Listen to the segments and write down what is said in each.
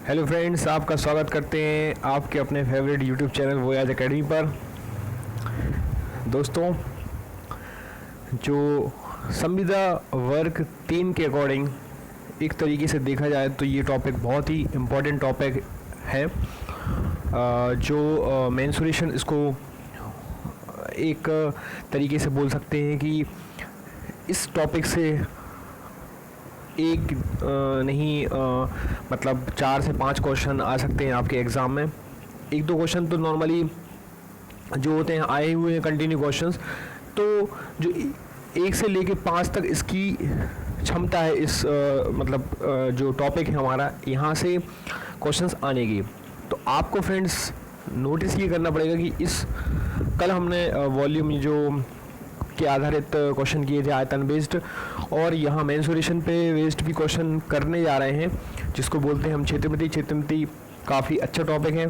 Hello friends, आपका स्वागत करते हैं आपके अपने favourite YouTube channel voyage academy पर। दोस्तों, जो संविदा वर्ग 3 के अकॉर्डिंग एक तरीके से देखा जाए तो ये टॉपिक बहुत ही इम्पोर्टेंट टॉपिक है। जो मेंस्ट्रुएशन, इसको एक तरीके से बोल सकते हैं कि इस टॉपिक से एक नहीं मतलब 4 से 5 क्वेश्चन आ सकते हैं आपके एग्ज़ाम में। एक दो क्वेश्चन तो नॉर्मली जो होते हैं आए हुए हैं कंटिन्यू क्वेश्चंस, तो जो 1 से लेके 5 तक इसकी क्षमता है इस जो टॉपिक है हमारा, यहाँ से क्वेश्चंस आने की। तो आपको फ्रेंड्स नोटिस ये करना पड़ेगा कि कल हमने वॉल्यूम जो के आधारित क्वेश्चन किए थे आयतन बेस्ड, और यहाँ मेंस्ट्रुएशन पे बेस्ड भी क्वेश्चन करने जा रहे हैं, जिसको बोलते हैं हम क्षेत्रमिति। क्षेत्रमिति काफ़ी अच्छा टॉपिक है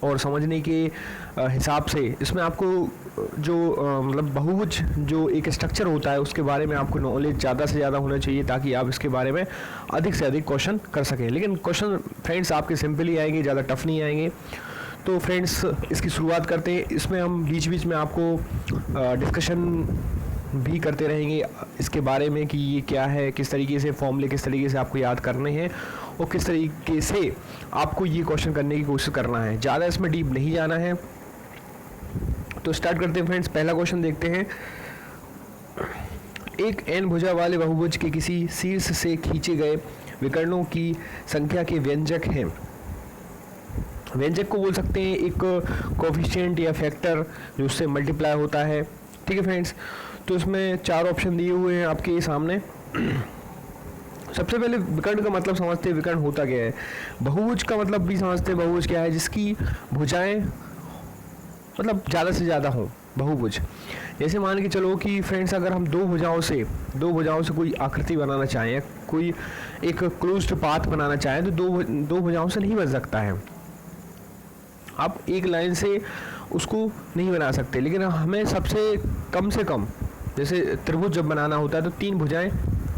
और समझने के हिसाब से इसमें आपको जो बहुभुज जो एक स्ट्रक्चर होता है उसके बारे में आपको नॉलेज ज़्यादा से ज़्यादा होना चाहिए, ताकि आप इसके बारे में अधिक से अधिक क्वेश्चन कर सकें। लेकिन क्वेश्चन फ्रेंड्स आपके सिंपल ही आएंगे, ज़्यादा टफ नहीं आएंगे। तो फ्रेंड्स इसकी शुरुआत करते हैं। इसमें हम बीच बीच में आपको डिस्कशन भी करते रहेंगे इसके बारे में कि ये क्या है, किस तरीके से फॉर्मूले किस तरीके से आपको याद करने हैं और किस तरीके से आपको ये क्वेश्चन करने की कोशिश करना है। ज़्यादा इसमें डीप नहीं जाना है। तो स्टार्ट करते हैं फ्रेंड्स। पहला क्वेश्चन देखते हैं। एक n भुजा वाले बहुभुज के किसी शीर्ष से खींचे गए विकर्णों की संख्या के व्यंजक हैं। व्यंजक को बोल सकते हैं एक कोफिशिएंट या फैक्टर जो उससे मल्टीप्लाई होता है। ठीक है फ्रेंड्स, तो इसमें 4 ऑप्शन दिए हुए हैं आपके सामने। सबसे पहले विकर्ण का मतलब समझते हैं, विकर्ण होता क्या है। बहुभुज का मतलब भी समझते हैं, बहुभुज क्या है, जिसकी भुजाएं मतलब ज़्यादा से ज़्यादा हों। बहुभुज जैसे मान के चलो कि फ्रेंड्स अगर हम दो भुजाओं से कोई आकृति बनाना चाहें, कोई एक क्लोज्ड पाथ बनाना चाहें, तो दो भुजाओं से नहीं बन सकता है। आप एक लाइन से उसको नहीं बना सकते, लेकिन हमें सबसे कम से कम जैसे त्रिभुज जब बनाना होता है तो 3 भुजाएं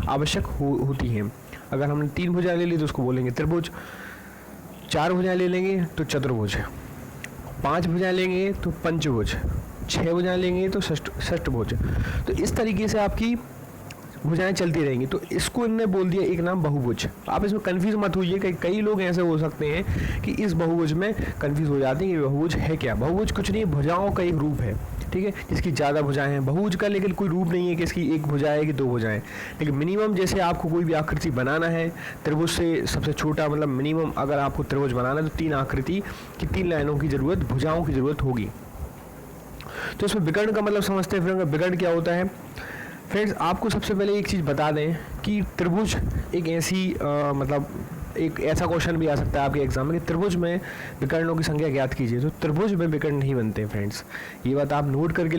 आवश्यक होती हैं। अगर हमने 3 भुजाएं ले ली तो उसको बोलेंगे त्रिभुज, 4 भुजाएं ले लेंगे तो चतुर्भुज, 5 भुजाएं लेंगे तो पंचभुज, 6 भुजाएं लेंगे तो षष्ठभुज। तो इस तरीके से आपकी भुजाएं चलती रहेंगी। तो इसको इन्होंने बोल दिया एक नाम बहुभुज। आप इसमें कंफ्यूज मत होइए, कई लोग ऐसे हो सकते हैं कि इस बहुभुज में कंफ्यूज हो जाते हैं कि बहुभुज है क्या। बहुभुज कुछ नहीं, भुजाओं का एक रूप है, ठीक है, जिसकी ज़्यादा भुजाएं हैं। बहुभुज का लेकिन कोई रूप नहीं है कि इसकी एक भुजा है कि 2 भुजाएं। लेकिन मिनिमम जैसे आपको कोई भी आकृति बनाना है त्रिभुज से सबसे छोटा, मतलब मिनिमम अगर आपको त्रिभुज बनाना है तो 3 आकृति की 3 लाइनों की ज़रूरत, भुजाओं की ज़रूरत होगी। तो इसमें विकर्ण का मतलब समझते हैं। फिर विकर्ण क्या होता है फ्रेंड्स, आपको सबसे पहले एक चीज़ बता दें कि त्रिभुज एक ऐसी एक ऐसा क्वेश्चन भी आ सकता है आपके एग्जाम में कि त्रिभुज में विकर्णों की संख्या ज्ञात कीजिए। तो त्रिभुज में विकर्ण नहीं बनते फ्रेंड्स, ये बात आप नोट करके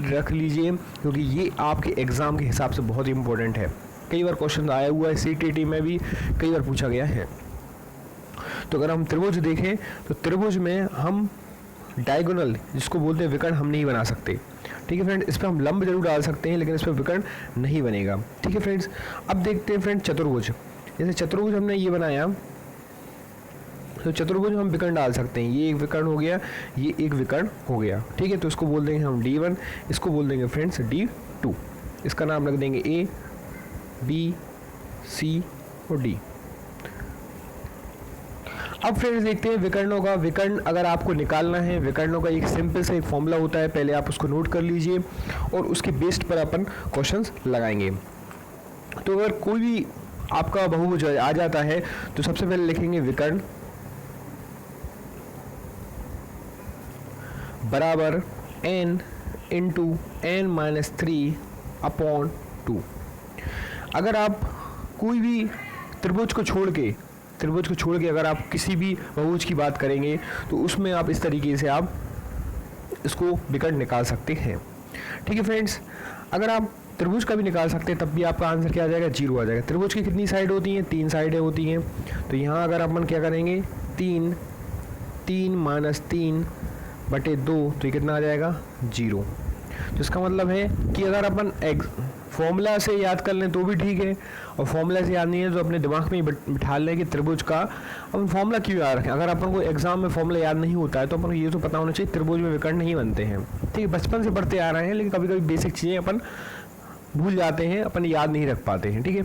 रख लीजिए, क्योंकि ये आपके एग्ज़ाम के हिसाब से बहुत इंपॉर्टेंट है। कई बार क्वेश्चन आया हुआ है, CTT में भी कई बार पूछा गया है। तो अगर हम त्रिभुज देखें तो त्रिभुज में हम डायगोनल जिसको बोलते हैं विकर्ण हम नहीं बना सकते। ठीक है फ्रेंड, इस पर हम लंब जरूर डाल सकते हैं, लेकिन इस पर विकर्ण नहीं बनेगा। ठीक है फ्रेंड्स, अब देखते हैं फ्रेंड चतुर्भुज। जैसे चतुर्भुज हमने ये बनाया, तो चतुर्भुज हम विकर्ण डाल सकते हैं। ये एक विकर्ण हो गया, ये एक विकर्ण हो गया। ठीक है, तो इसको बोल देंगे हम D1, इसको बोल देंगे फ्रेंड्स D2। इसका नाम रख देंगे A, B, C और D। अब फ्रेंड्स देखते हैं विकर्णों का। विकर्ण अगर आपको निकालना है, विकर्णों का एक सिंपल सा एक फॉर्मूला होता है, पहले आप उसको नोट कर लीजिए और उसके बेस्ड पर अपन क्वेश्चंस लगाएंगे। तो अगर कोई भी आपका बहुभुज आ जाता है तो सबसे पहले लिखेंगे विकर्ण बराबर n इंटू n-3/2। अगर आप कोई भी त्रिभुज को छोड़ के अगर आप किसी भी बहुभुज की बात करेंगे तो उसमें आप इस तरीके से आप इसको विकर्ण निकाल सकते हैं। ठीक है फ्रेंड्स, अगर आप त्रिभुज का भी निकाल सकते हैं तब भी आपका आंसर क्या आ जाएगा, 0 आ जाएगा। त्रिभुज की कितनी साइड होती हैं, 3 साइडें होती हैं। तो यहाँ अगर अपन क्या करेंगे, 3 -3/2, तो ये कितना आ जाएगा, 0। तो इसका मतलब है कि अगर अपन फॉर्मूला से याद कर लें तो भी ठीक है, और फॉर्मूला से याद नहीं है तो अपने दिमाग में ही बिठा लें कि त्रिभुज का अपन फॉर्मूला क्यों याद रखें। अगर अपन को एग्जाम में फॉर्मूला याद नहीं होता है तो अपन को ये तो पता होना चाहिए त्रिभुज में विकर्ण नहीं बनते हैं। ठीक है, बचपन से पढ़ते आ रहे हैं, लेकिन कभी कभी बेसिक चीज़ें अपन भूल जाते हैं, अपन याद नहीं रख पाते हैं। ठीक है,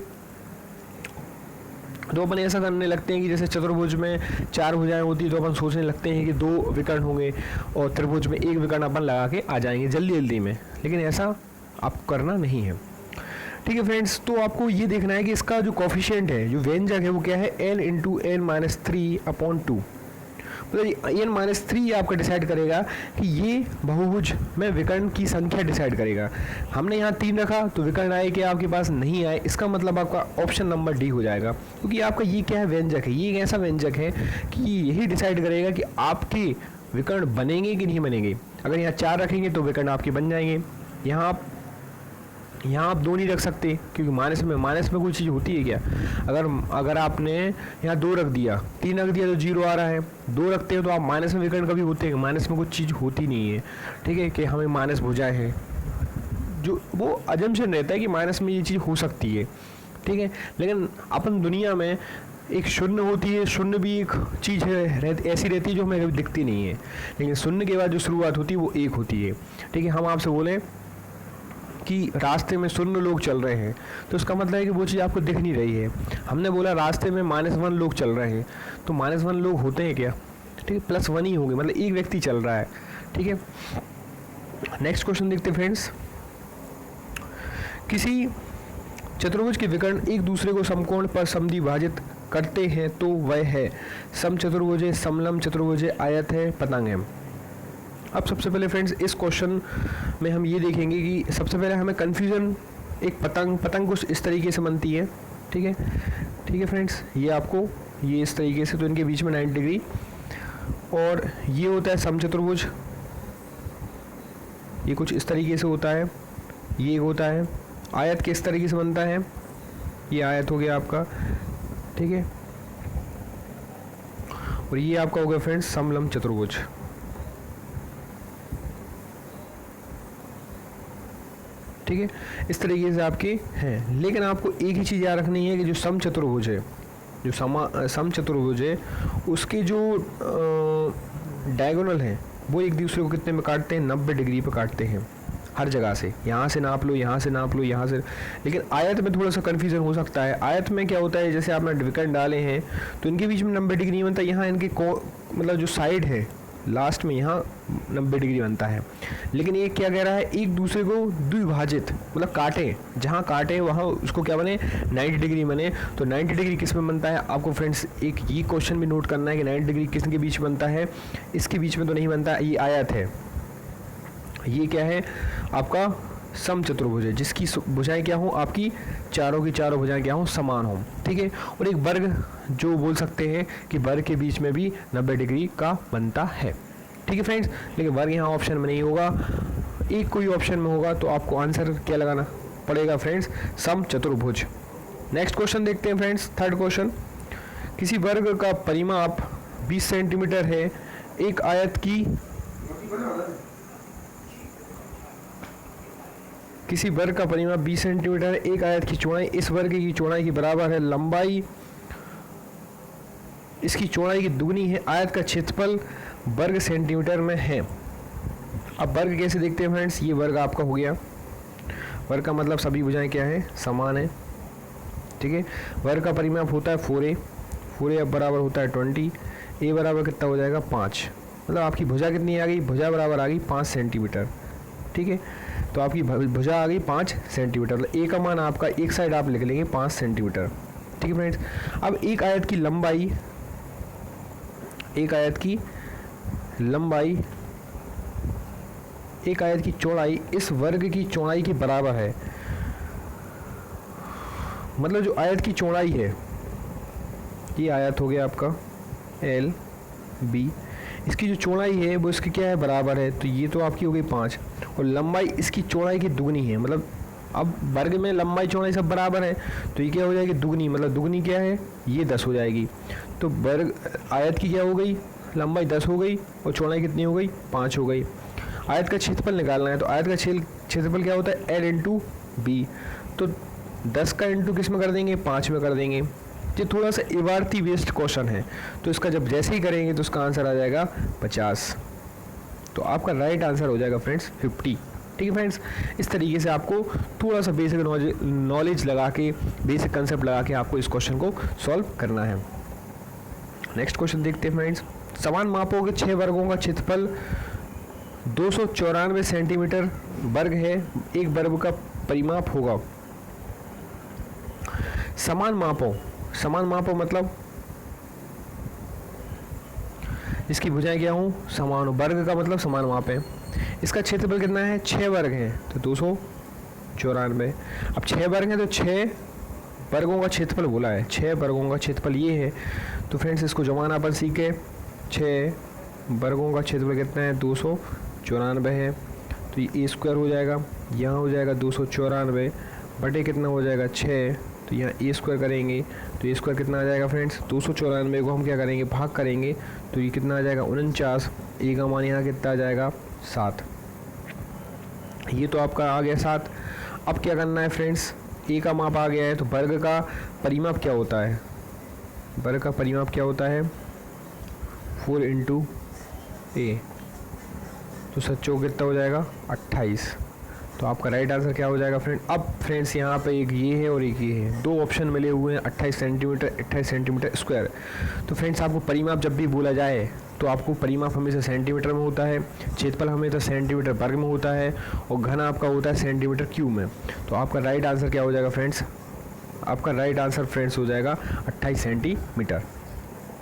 तो अपन ऐसा करने लगते हैं कि जैसे चतुर्भुज में 4 भुजाएं होती है तो अपन सोचने लगते हैं कि 2 विकर्ण होंगे और त्रिभुज में 1 विकर्ण अपन लगा के आ जाएंगे जल्दी जल्दी में, लेकिन ऐसा आपको करना नहीं है। ठीक है फ्रेंड्स, तो आपको ये देखना है कि इसका जो कोफिशिएंट है, जो व्यंजक है, वो क्या है, n इंटू एन माइनस 3/2। मतलब n माइनस 3 आपका डिसाइड करेगा कि ये बहुभुज में विकर्ण की संख्या डिसाइड करेगा। हमने यहाँ 3 रखा तो विकर्ण आए कि आपके पास नहीं आए, इसका मतलब आपका ऑप्शन नंबर डी हो जाएगा, क्योंकि आपका ये क्या है, व्यंजक है। ये एक ऐसा व्यंजक है कि यही डिसाइड करेगा कि आपके विकर्ण बनेंगे कि नहीं बनेंगे। अगर यहाँ 4 रखेंगे तो विकर्ण आपके बन जाएंगे। यहाँ आप 2 नहीं रख सकते, क्योंकि माइनस में कोई चीज़ होती है क्या। अगर आपने यहाँ 2 रख दिया, 3 रख दिया तो 0 आ रहा है। 2 रखते हैं तो आप माइनस में विकर्ण कभी होते हैं, माइनस में कुछ चीज़ होती नहीं है। ठीक है, कि हमें माइनस भुजाएं है, जो वो अजम्पशन रहता है कि माइनस में ये चीज़ हो सकती है। ठीक है, लेकिन अपन दुनिया में एक शून्य होती है, शून्य भी एक चीज़ है ऐसी रहती है जो हमें कभी दिखती नहीं है, लेकिन शून्य के बाद जो शुरुआत होती है वो 1 होती है। ठीक है, हम आपसे बोलें कि रास्ते में शून्य लोग चल रहे हैं तो उसका मतलब है कि वो चीज़ आपको दिख नहीं रही है। हमने बोला रास्ते में -1 लोग चल रहे हैं, तो -1 लोग होते हैं क्या, ठीक है, +1 ही होंगे, मतलब एक व्यक्ति चल रहा है। ठीक है, नेक्स्ट क्वेश्चन देखते हैं फ्रेंड्स। किसी चतुर्भुज के विकर्ण एक दूसरे को समकोण पर समद्विभाजित करते हैं तो वह है समचतुर्भुज है, समलंब चतुर्भुज है, आयत है, पतंग है। अब सबसे पहले फ्रेंड्स इस क्वेश्चन में हम ये देखेंगे कि सबसे पहले हमें कन्फ्यूज़न, एक पतंग कुछ इस तरीके से बनती है। ठीक है फ्रेंड्स, ये आपको ये इस तरीके से, तो इनके बीच में 90 डिग्री, और ये होता है समचतुर्भुज, ये कुछ इस तरीके से होता है, ये होता है। आयत किस तरीके से बनता है, ये आयत हो गया आपका। ठीक है, और ये आपका हो गया फ्रेंड्स समलंब चतुर्भुज। ठीक है, इस तरीके से आपके हैं, लेकिन आपको एक ही चीज़ याद रखनी है कि जो समचतुर्भुज है, जो समचतुर्भुज है, उसके जो डायगोनल हैं वो एक दूसरे को कितने में काटते हैं, 90 डिग्री पे काटते हैं हर जगह से। यहाँ से नाप लो, यहाँ से नाप लो, यहाँ से। लेकिन आयत में थोड़ा सा कन्फ्यूजन हो सकता है। आयत में क्या होता है, जैसे आपने विकर्ण डाले हैं तो इनके बीच में 90 डिग्री बनता है, यहाँ इनके मतलब जो साइड है लास्ट में यहाँ 90 डिग्री बनता है। लेकिन ये क्या कह रहा है, एक दूसरे को द्विभाजित, मतलब काटे, जहाँ काटे वहाँ उसको क्या बने, 90 डिग्री बने। तो 90 डिग्री किस में बनता है, आपको फ्रेंड्स एक ये क्वेश्चन भी नोट करना है कि 90 डिग्री किसके बीच बनता है, इसके बीच में तो नहीं बनता। ये आयत है, ये क्या है आपका समचतुर्भुज है, जिसकी भुजाएं क्या हो, आपकी चारों की चारों भुजाएं क्या हो, समान हो। ठीक है, और एक वर्ग जो बोल सकते हैं कि वर्ग के बीच में भी 90 डिग्री का बनता है। ठीक है फ्रेंड्स, लेकिन वर्ग यहाँ ऑप्शन में नहीं होगा, एक कोई ऑप्शन में होगा, तो आपको आंसर क्या लगाना पड़ेगा फ्रेंड्स, समचतुर्भुज। नेक्स्ट क्वेश्चन देखते हैं फ्रेंड्स, थर्ड क्वेश्चन। किसी वर्ग का परिमाप 20 सेंटीमीटर है, एक आयत की किसी वर्ग का परिमाप 20 सेंटीमीटर है, एक आयत की चौड़ाई इस वर्ग की चौड़ाई के बराबर है, लंबाई इसकी चौड़ाई की दुगनी है, आयत का क्षेत्रफल वर्ग सेंटीमीटर में है। अब वर्ग कैसे देखते हैं फ्रेंड्स, ये वर्ग आपका हो गया, वर्ग का मतलब सभी भुजाएं क्या है, समान है। ठीक है, वर्ग का परिमाप होता है 4a, 4a बराबर होता है 20, a बराबर कितना हो जाएगा 5, मतलब आपकी भुजा कितनी आ गई, भुजा बराबर आ गई 5 सेंटीमीटर। ठीक है, तो आपकी भुजा आ गई 5 सेंटीमीटर, मतलब ए का मान आपका एक साइड आप लिख लेंगे 5 सेंटीमीटर। ठीक है फ्रेंड्स, अब एक आयत की लंबाई, एक आयत की लंबाई, एक आयत की चौड़ाई इस वर्ग की चौड़ाई के बराबर है। मतलब जो आयत की चौड़ाई है, ये आयत हो गया आपका एल बी, इसकी जो चौड़ाई है वो इसकी क्या है, बराबर है, तो ये तो आपकी हो गई 5, और लंबाई इसकी चौड़ाई की दुगनी है। मतलब अब वर्ग में लंबाई चौड़ाई सब बराबर है, तो ये क्या हो जाएगी, दुगनी, मतलब दुगनी क्या है, ये 10 हो जाएगी। तो वर्ग आयत की क्या हो गई, लंबाई 10 हो गई और चौड़ाई कितनी हो गई, 5 हो गई। आयत का क्षेत्रफल निकालना है, तो आयत का क्षेत्रफल क्या होता है, एल इंटू बी। तो 10 का इंटू किस में कर देंगे, 5 में कर देंगे। ये थोड़ा सा इबारती बेस्ड क्वेश्चन है, तो इसका जब जैसे ही करेंगे तो इसका आंसर आ जाएगा 50। तो आपका राइट आंसर हो जाएगा फ्रेंड्स 50। ठीक है फ्रेंड्स, इस तरीके से आपको थोड़ा सा बेसिक नॉलेज लगा के, बेसिक कंसेप्ट लगा के आपको इस क्वेश्चन को सॉल्व करना है। नेक्स्ट क्वेश्चन देखते हैं फ्रेंड्स। समान मापों के 6 वर्गों का क्षेत्रफल 294 सेंटीमीटर वर्ग है, एक वर्ग का परिमाप होगा। समान मापों मतलब इसकी भुजाएं क्या हों, समान। वर्ग का मतलब समान माप है। इसका क्षेत्रफल कितना है, 6 वर्ग हैं तो 294। अब 6 वर्ग हैं तो 6 वर्गों का क्षेत्रफल बोला है, 6 वर्गों का क्षेत्रफल ये है। तो फ्रेंड्स इसको जमाना अपन सीखे, 6 वर्गों का क्षेत्रफल कितना है, 294 है। तो ये ए स्क्वायर हो जाएगा, यहाँ हो जाएगा 294 बटे कितना हो जाएगा 6, तो यहाँ ए स्क्वायर करेंगे तो ए स्क्वायर कितना आ जाएगा फ्रेंड्स, 294 को हम क्या करेंगे, भाग करेंगे तो ये कितना आ जाएगा 49। ए का मान यहाँ कितना आ जाएगा 7। ये तो आपका आ गया 7। अब क्या करना है फ्रेंड्स, ए का माप आ गया है तो वर्ग का परिमाप क्या होता है, वर्ग का परिमाप क्या होता है 4 इंटू ए, तो सच्चों कितना हो जाएगा 28। तो आपका राइट आंसर क्या हो जाएगा फ्रेंड। अब फ्रेंड्स यहाँ पे एक ये है और एक ये है, दो ऑप्शन मिले हुए हैं 28 सेंटीमीटर 28 सेंटीमीटर स्क्वायर। तो फ्रेंड्स आपको परिमाप जब भी बोला जाए तो आपको परिमाप हमेशा सेंटीमीटर में होता है, क्षेत्रफल हमेशा सेंटीमीटर वर्ग में होता है और घन आपका होता है सेंटीमीटर क्यूब में। तो आपका राइट आंसर क्या हो जाएगा फ्रेंड्स, आपका राइट आंसर फ्रेंड्स हो जाएगा 28 सेंटीमीटर।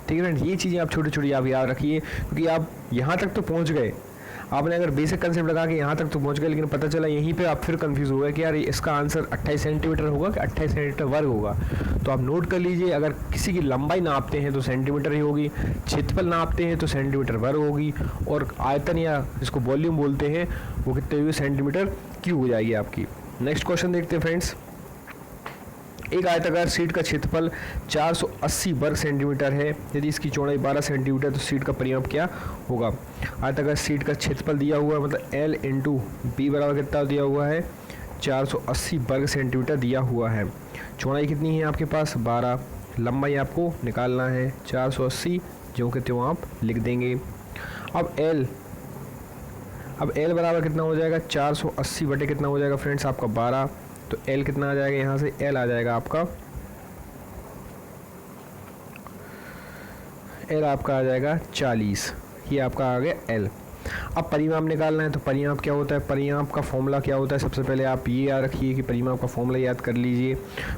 ठीक है फ्रेंड्स, ये चीज़ें आप छोटी छोटी आप याद रखिए, क्योंकि आप यहाँ तक तो पहुँच गए, आपने अगर बेसिक कंसेप्ट लगा के यहाँ तक तो पहुँच गए, लेकिन पता चला यहीं पे आप फिर कंफ्यूज हो गए कि यार इसका आंसर 28 सेंटीमीटर होगा कि 28 सेंटीमीटर वर्ग होगा। तो आप नोट कर लीजिए, अगर किसी की लंबाई नापते हैं तो सेंटीमीटर ही होगी, क्षेत्रफल नापते हैं तो सेंटीमीटर वर्ग होगी, और आयतन या जिसको वॉल्यूम बोलते हैं वो कितने हुए सेंटीमीटर क्यूब हो जाएगी आपकी। नेक्स्ट क्वेश्चन देखते हैं फ्रेंड्स। एक आयताकार शीट का क्षेत्रफल 480 वर्ग सेंटीमीटर है, यदि इसकी चौड़ाई 12 सेंटीमीटर तो शीट का परिमाप क्या होगा। आयताकार शीट का क्षेत्रफल दिया हुआ है, मतलब L इंटू बी बराबर कितना दिया हुआ है 480 वर्ग सेंटीमीटर दिया हुआ है। चौड़ाई कितनी है आपके पास 12, लंबाई आपको निकालना है 480, जो कि त्यों आप लिख देंगे। अब L बराबर कितना हो जाएगा 480 बटे कितना हो जाएगा फ्रेंड्स आपका 12, तो L कितना आ जाएगा, यहाँ से L आ जाएगा आपका, L आपका आ जाएगा 40, ये आपका आ गया L। अब परिमाप निकालना है, तो परिमाप क्या होता है, परिमाप का फॉर्मूला क्या होता है, सबसे पहले आप ये याद रखिए कि परिमाप का फॉर्मूला याद कर लीजिए।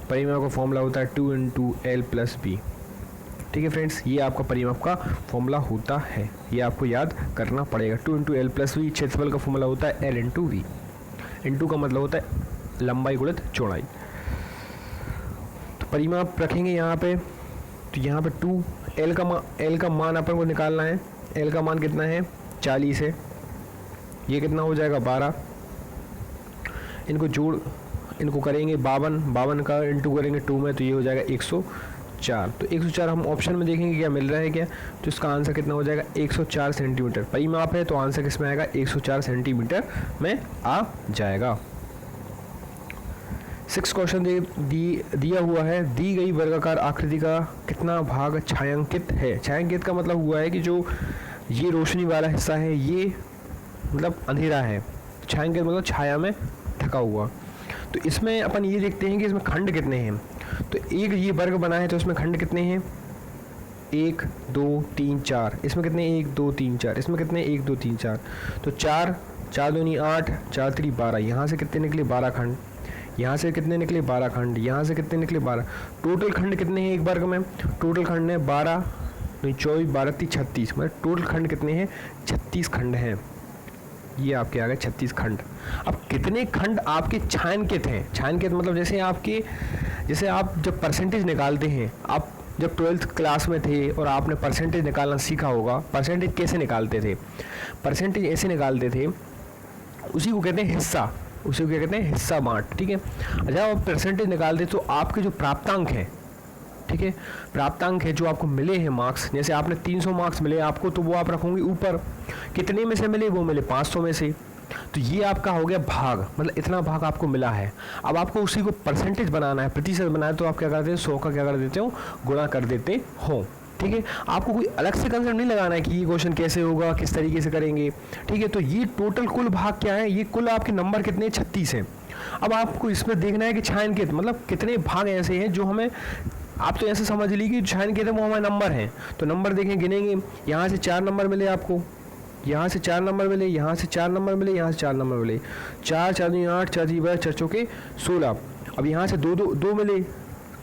परिमाप का फॉर्मूला होता है 2 इंटू L प्लस बी। ठीक है फ्रेंड्स, ये आपका परिमाप का फॉर्मूला होता है, ये आपको याद करना पड़ेगा। 2 इंटू L प्लस बी, क्षेत्रफल का फॉर्मूला होता है L इंटू वी। इंटू का मतलब होता है लंबाई गुणित चौड़ाई। तो परिमाप रखेंगे यहाँ पे, तो यहाँ पे 2 L का मान अपन को निकालना है। L का मान कितना है 40 है, ये कितना हो जाएगा 12, इनको करेंगे 52 का इंटू करेंगे 2 में, तो ये हो जाएगा 104। तो 104 हम ऑप्शन में देखेंगे क्या मिल रहा है क्या, तो इसका आंसर कितना हो जाएगा 104 सेंटीमीटर। परिमाप है तो आंसर किस में आएगा 104 सेंटीमीटर में आ जाएगा। 6 क्वेश्चन दिया हुआ है, दी गई वर्गाकार आकृति का कितना भाग छायांकित है। छायांकित का मतलब हुआ है कि जो ये रोशनी वाला हिस्सा है ये मतलब अंधेरा है, छायांकित मतलब छाया में ढका हुआ। तो इसमें अपन ये देखते हैं कि इसमें खंड कितने हैं। तो एक ये वर्ग बना है तो इसमें खंड कितने हैं 1 2 3 4, इसमें कितने 1 2 3 4, इसमें कितने 1 2 3 4, तो 4 4 दूनी 8 4 3 12, यहाँ से कितने निकले 12 खंड, यहाँ से कितने निकले 12 खंड, यहाँ से कितने निकले 12। टोटल खंड कितने हैं एक वर्ग में, टोटल खंड है 12 नहीं 24 12 30 36, मतलब टोटल खंड कितने हैं 36 खंड हैं। ये आपके आ गए 36 खंड। अब कितने खंड आपके छायांकित हैं, छायांकित मतलब जैसे आप जब परसेंटेज निकालते हैं, आप जब 12th क्लास में थे और आपने परसेंटेज निकालना सीखा होगा, परसेंटेज कैसे निकालते थे, परसेंटेज ऐसे निकालते थे, उसी को कहते हैं हिस्सा, उसी को क्या कहते हैं हिस्सा बांट। ठीक है, जब आप परसेंटेज निकालते तो आपके जो प्राप्तांक हैं, ठीक है, प्राप्तांक है जो आपको मिले हैं मार्क्स, जैसे आपने 300 मार्क्स मिले आपको, तो वो आप रखोंगे ऊपर, कितने में से मिले वो मिले 500 में से, तो ये आपका हो गया भाग, मतलब इतना भाग आपको मिला है। अब आपको उसी को परसेंटेज बनाना है, प्रतिशत बनाना है, तो आप क्या करते हैं 100 का क्या कर देते हो, गुणा कर देते हो। ठीक है, आपको कोई अलग से कंसेप्ट नहीं लगाना है कि ये क्वेश्चन कैसे होगा, किस तरीके से करेंगे। ठीक है, तो ये टोटल कुल भाग क्या है, ये कुल आपके नंबर कितने 36 हैं। अब आपको इसमें देखना है कि छायांकित मतलब कितने भाग ऐसे हैं जो हमें, आप तो ऐसे समझ ली कि छायांकित है वो हमारे नंबर हैं। तो नंबर देखें, गिनेंगे, यहाँ से 4 नंबर मिले आपको, यहाँ से 4 नंबर मिले, यहाँ से 4 नंबर मिले, यहाँ से 4 नंबर मिले, 4 4 दूनी 8, 4 3 12, 4 चौके 16। अब यहाँ से 2 मिले,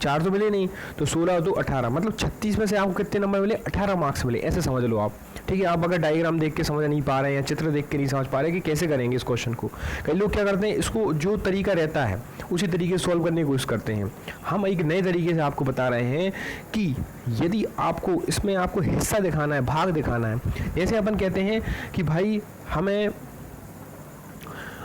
4 तो मिले नहीं, तो 16 2 18, मतलब 36 में से आपको कितने नंबर मिले, 18 मार्क्स मिले, ऐसे समझ लो आप। ठीक है, आप अगर डायग्राम देख के समझ नहीं पा रहे हैं या चित्र देख के नहीं समझ पा रहे कि कैसे करेंगे इस क्वेश्चन को, कई लोग क्या करते हैं, इसको जो तरीका रहता है उसी तरीके से सॉल्व करने की कोशिश करते हैं। हम एक नए तरीके से आपको बता रहे हैं कि यदि आपको इसमें आपको हिस्सा दिखाना है, भाग दिखाना है, जैसे अपन कहते हैं कि भाई हमें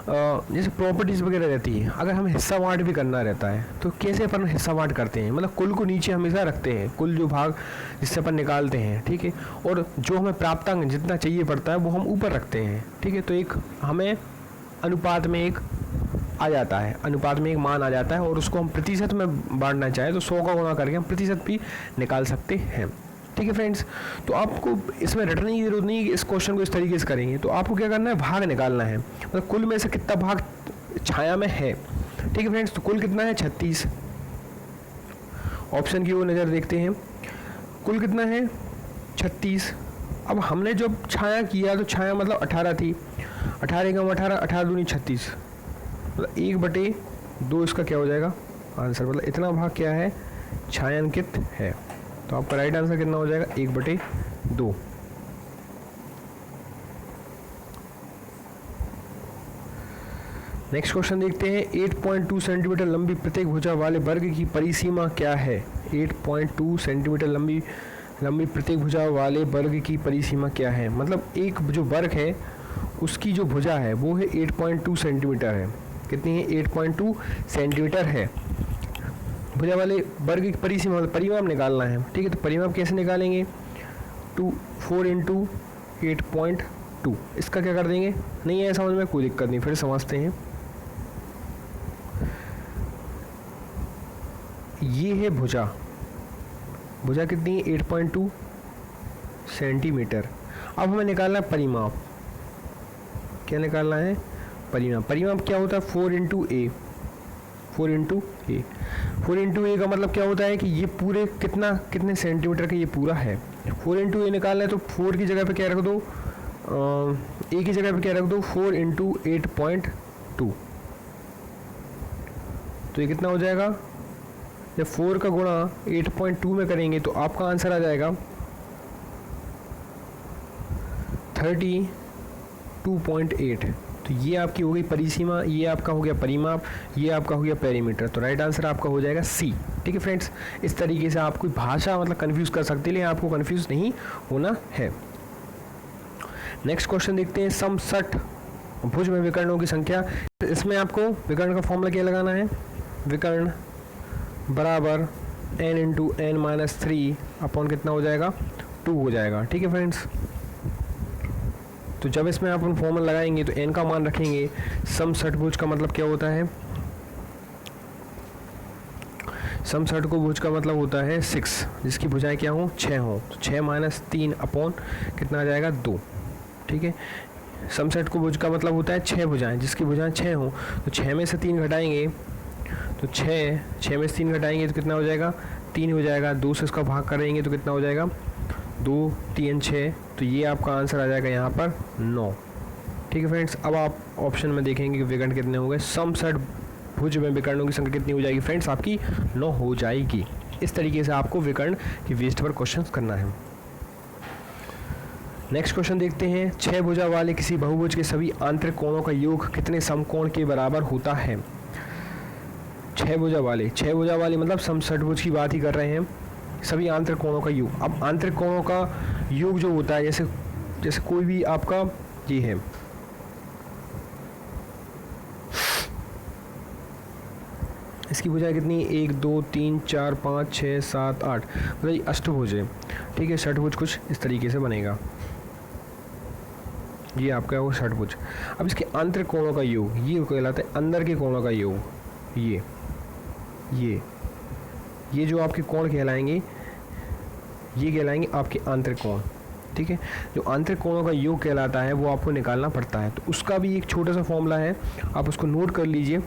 जैसे प्रॉपर्टीज़ वगैरह रहती है, अगर हमें हिस्सा बांट भी करना रहता है तो कैसे अपन हिस्सा बांट करते हैं, मतलब कुल को नीचे हमेशा रखते हैं, कुल जो भाग जिससे अपन निकालते हैं। ठीक है, और जो हमें प्राप्तांक जितना चाहिए पड़ता है वो हम ऊपर रखते हैं। ठीक है, तो एक हमें अनुपात में एक आ जाता है, अनुपात में एक मान आ जाता है, और उसको हम प्रतिशत में बांटना चाहें तो 100 का गुणा करके हम प्रतिशत भी निकाल सकते हैं। ठीक है फ्रेंड्स, तो आपको इसमें रटने की जरूरत नहीं है कि इस क्वेश्चन को इस तरीके से करेंगे। तो आपको क्या करना है, भाग निकालना है, मतलब कुल में से कितना भाग छाया में है। ठीक है फ्रेंड्स, तो कुल कितना है 36। ऑप्शन की ओर नज़र देखते हैं, कुल कितना है 36। अब हमने जब छाया किया तो छाया मतलब 18 थी, 18 कम 18, 18 दूनी 36, मतलब 1/2 इसका क्या हो जाएगा आंसर, मतलब इतना भाग क्या है छायांकित है। तो आपका राइट आंसर कितना हो जाएगा 1/2। नेक्स्ट क्वेश्चन देखते हैं, 8.2 सेंटीमीटर लंबी प्रत्येक भुजा वाले वर्ग की परिसीमा क्या है। 8.2 सेंटीमीटर लंबी प्रत्येक भुजा वाले वर्ग की परिसीमा क्या है, मतलब एक जो वर्ग है उसकी जो भुजा है वो है 8.2 सेंटीमीटर है। कितनी है 8.2 सेंटीमीटर है। भुजा वाले वर्ग की परिसीमा मतलब परिमाप निकालना है। ठीक है, तो परिमाप कैसे निकालेंगे, 4 × 8.2, इसका क्या कर देंगे, नहीं है समझ में, कोई दिक्कत नहीं, फिर समझते हैं। ये है भुजा, भुजा कितनी है 8.2 सेंटीमीटर। अब हमें निकालना है परिमाप, क्या निकालना है परिमाप। परिमाप क्या होता है 4 × a, 4 × a। 4 × a का मतलब क्या होता है कि ये पूरे कितने सेंटीमीटर का ये पूरा है। 4 × a निकालना है तो 4 की जगह पे क्या रख दो, a की जगह पे क्या रख दो 4 × 8.2, तो ये कितना हो जाएगा, जब 4 का गुणा 8.2 में करेंगे तो आपका आंसर आ जाएगा 32.8। तो ये आपकी हो गई परिसीमा, ये आपका हो गया परिमाप, ये आपका हो गया पेरीमीटर। तो राइट आंसर आपका हो जाएगा सी। ठीक है फ्रेंड्स, इस तरीके से आप कोई भाषा मतलब कंफ्यूज कर सकते हैं, लेकिन आपको कंफ्यूज नहीं होना है। नेक्स्ट क्वेश्चन देखते हैं, समसठ भुज में विकर्णों की संख्या। इसमें आपको विकर्ण का फॉर्मूला क्या लगाना है, विकर्ण बराबर n × n-3 अपॉन कितना हो जाएगा 2 हो जाएगा। ठीक है फ्रेंड्स, तो जब इसमें आप फॉर्मूला लगाएंगे तो n का मान रखेंगे। समषटभुज का मतलब क्या होता है, समषटभुज का मतलब होता है 6, जिसकी भुजाएं क्या हों 6 हों। तो 6 - 3 अपॉन कितना आ जाएगा 2। ठीक है, समषटभुज का मतलब होता है 6 भुजाएं, जिसकी भुजाएं 6 हों। तो 6 में से 3 घटाएंगे तो 6 में से 3 घटाएंगे तो कितना हो जाएगा 3 हो जाएगा। 2 से इसका भाग करेंगे तो कितना हो जाएगा 2 3 6, तो ये आपका आंसर आ जाएगा यहाँ पर 9। ठीक है फ्रेंड्स, अब आप ऑप्शन में देखेंगे कि विकर्ण कितने हो गए। समषटभुज में विकर्णों की संख्या कितनी हो जाएगी फ्रेंड्स, आपकी 9 हो जाएगी। इस तरीके से आपको विकर्ण की वेस्ट पर क्वेश्चन करना है। नेक्स्ट क्वेश्चन देखते हैं, 6 भुजा वाले किसी बहुभुज के सभी आंतरिक कोणों का योग कितने समकोण के बराबर होता है। 6 भुजा वाले मतलब समषटभुज की बात ही कर रहे हैं, सभी आंतरिक कोणों का योग। अब आंतरिक कोणों का योग जो होता है, जैसे कोई भी आपका ये है, इसकी भुजाएं कितनी 1 2 3 4 5 6 7 8, मतलब ये अष्टभुज है। ठीक है, षटभुज कुछ इस तरीके से बनेगा। ये आपका है वो षटभुज। अब इसके आंतरिक कोणों का योग ये कहलाता है अंदर के कोणों का योग। ये जो आपके कोण कहलाएंगे ये कहलाएंगे आपके आंतरिक कोण, ठीक है। जो आंतरिक कोणों का योग कहलाता है वो आपको निकालना पड़ता है, तो उसका भी एक छोटा सा फॉर्मूला है, आप उसको नोट कर लीजिए।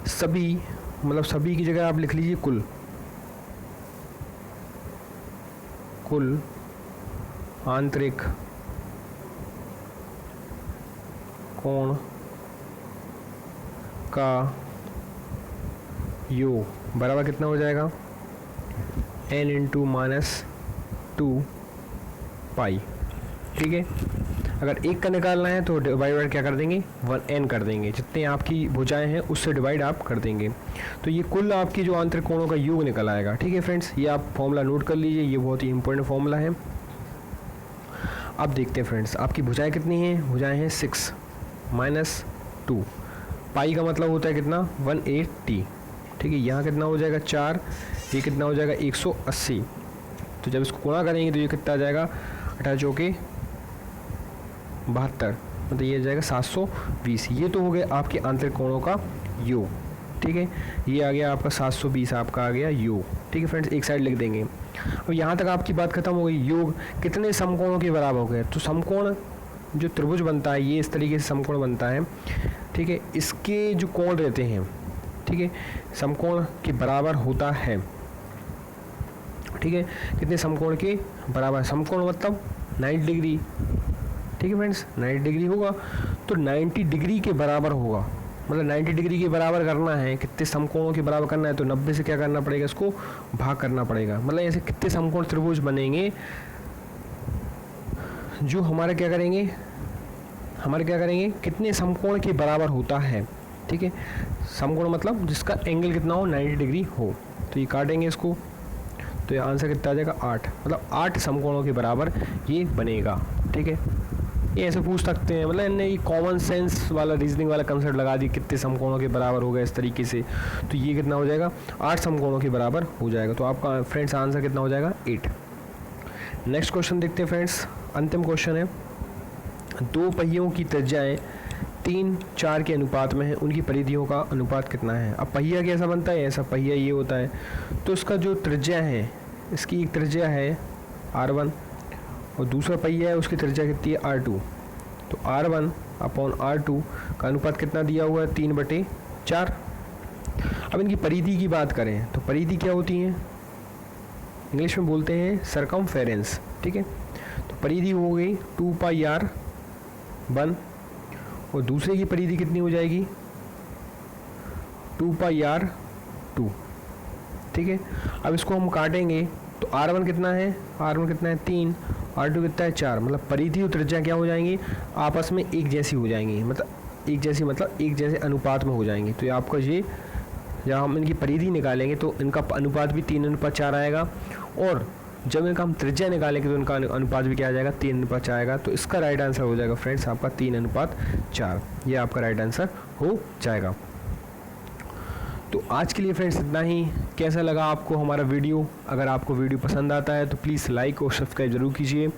सभी मतलब सभी की जगह आप लिख लीजिए कुल आंतरिक कोण का योग बराबर कितना हो जाएगा, n इंटू -2 पाई, ठीक है। अगर एक का निकालना है तो डिवाइड क्या कर देंगे 1n कर देंगे, जितने आपकी भुजाएं हैं उससे डिवाइड आप कर देंगे, तो ये कुल आपकी जो आंतरिक कोणों का योग निकल आएगा, ठीक है फ्रेंड्स। ये आप फॉर्मूला नोट कर लीजिए, ये बहुत ही इंपॉर्टेंट फॉर्मूला है। अब देखते हैं फ्रेंड्स आपकी भुजाएं कितनी हैं, भुजाएं हैं 6 -2 पाई का मतलब होता है कितना 180, ठीक है। यहाँ कितना हो जाएगा 4, ये कितना हो जाएगा 180, तो जब इसको गुणा करेंगे तो ये कितना आ जाएगा 18 चौके 72, मतलब ये आ जाएगा 720। ये तो हो गया आपके आंतरिक कोणों का योग, ठीक है। ये आ गया आपका 720 आपका आ गया योग, ठीक है फ्रेंड्स। एक साइड लिख देंगे। अब यहाँ तक आपकी बात खत्म हो गई। योग कितने समकोणों के बराबर हो गए, तो समकोण जो त्रिभुज बनता है ये इस तरीके से समकोण बनता है, ठीक है। इसके जो कोण रहते हैं, ठीक है, समकोण के बराबर होता है, ठीक है। कितने समकोण के बराबर, समकोण मतलब 90 डिग्री, ठीक है फ्रेंड्स। 90 डिग्री होगा तो 90 डिग्री के बराबर होगा, मतलब 90 डिग्री के बराबर करना है, कितने समकोणों के बराबर करना है तो 90 से क्या करना पड़ेगा, इसको भाग करना पड़ेगा। मतलब ऐसे कितने समकोण त्रिभुज बनेंगे जो हमारे क्या करेंगे कितने समकोण के बराबर होता है, ठीक है। समकोण मतलब जिसका एंगल कितना हो 90 डिग्री हो, तो ये काटेंगे इसको, तो ये आंसर कितना आ जाएगा 8, मतलब 8 समकोणों के बराबर ये बनेगा, ठीक है। ये ऐसे पूछ सकते हैं, मतलब इन्हें ये कॉमन सेंस वाला रीजनिंग वाला कंसेप्ट लगा दी, कितने समकोणों के बराबर हो गए इस तरीके से, तो ये कितना हो जाएगा 8 समकोणों के बराबर हो जाएगा, तो आपका फ्रेंड्स आंसर कितना हो जाएगा 8। नेक्स्ट क्वेश्चन देखते हैं फ्रेंड्स, अंतिम क्वेश्चन है। 2 पहियों की त्रिज्याएं 3, 4 के अनुपात में है, उनकी परिधियों का अनुपात कितना है। अब पहिया कैसा बनता है, ऐसा पहिया ये होता है, तो इसका जो त्रिज्या है, इसकी एक त्रिज्या है R1 और दूसरा पहिया है उसकी त्रिज्या कितनी है R2, तो R1/R2 का अनुपात कितना दिया हुआ है 3/4। अब इनकी परिधि की बात करें तो परिधि क्या होती है, इंग्लिश में बोलते हैं सरकमफेरेंस, ठीक है। तो परिधि हो गई 2πr1 और दूसरे की परिधि कितनी हो जाएगी 2πr2, ठीक है। अब इसको हम काटेंगे तो R1 कितना है 3, R2 कितना है 4, मतलब परिधि और त्रिज्या क्या हो जाएंगी आपस में एक जैसी हो जाएंगी, मतलब एक जैसे अनुपात में हो जाएंगी। तो ये आपका ये जब हम इनकी परिधि निकालेंगे तो इनका अनुपात भी 3:4 आएगा, और जब इनका हम त्रिज्या निकालेंगे तो इनका अनुपात भी क्या आ जाएगा 3:4 आएगा। तो इसका राइट आंसर हो जाएगा फ्रेंड्स आपका 3:4, ये आपका राइट आंसर हो जाएगा। तो आज के लिए फ्रेंड्स इतना ही। कैसा लगा आपको हमारा वीडियो, अगर आपको वीडियो पसंद आता है तो प्लीज़ लाइक और सब्सक्राइब ज़रूर कीजिए,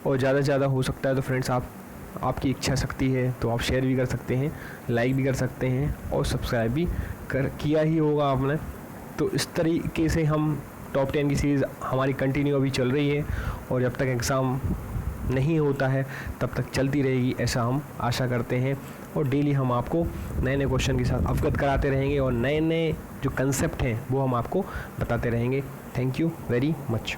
और ज़्यादा से ज़्यादा हो सकता है तो फ्रेंड्स आपकी इच्छा शक्ति है तो आप शेयर भी कर सकते हैं, लाइक भी कर सकते हैं और सब्सक्राइब भी किया ही होगा आपने। तो इस तरीके से हम टॉप 10 की सीरीज़ हमारी कंटिन्यू अभी चल रही है, और जब तक एग्ज़ाम नहीं होता है तब तक चलती रहेगी, ऐसा हम आशा करते हैं। और डेली हम आपको नए नए क्वेश्चन के साथ अवगत कराते रहेंगे, और नए नए जो कंसेप्ट हैं वो हम आपको बताते रहेंगे। Thank you very much.